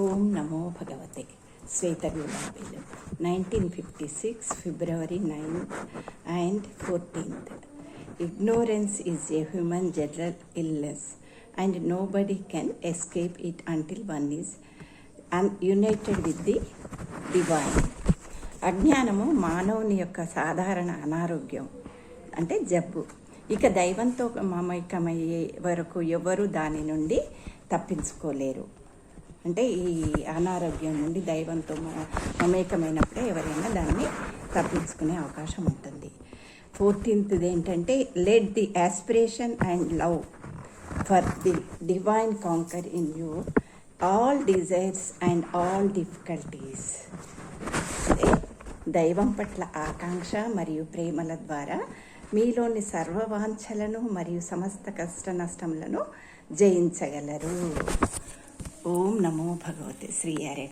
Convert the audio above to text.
ఓం నమో భగవతే శ్వేతగులాబీలు 1956 February 9th and 14th. Ignorance is a human general illness and nobody can escape it until one is united with the divine. అజ్ఞానము మానవుని యొక్క సాధారణ అనారోగ్యం అంటే జబ్బు. ఇక దైవంతో మమేకమయ్యే వరకు ఎవరు దాని నుండి తప్పించుకోలేరు. అంటే ఈ అనారోగ్యం నుండి దైవంతో మమేకమైనప్పుడే ఎవరైనా దాన్ని తప్పించుకునే అవకాశం ఉంటుంది. 14th ఏంటంటే let the aspiration and love for the divine conquer in you all desires and all difficulties. దైవం పట్ల ఆకాంక్ష మరియు ప్రేమల ద్వారా మీలోని సర్వవాంఛలను మరియు సమస్త కష్ట నష్టములను జయించగలరు. ఓం నమో భగవతే శ్రీ హరే.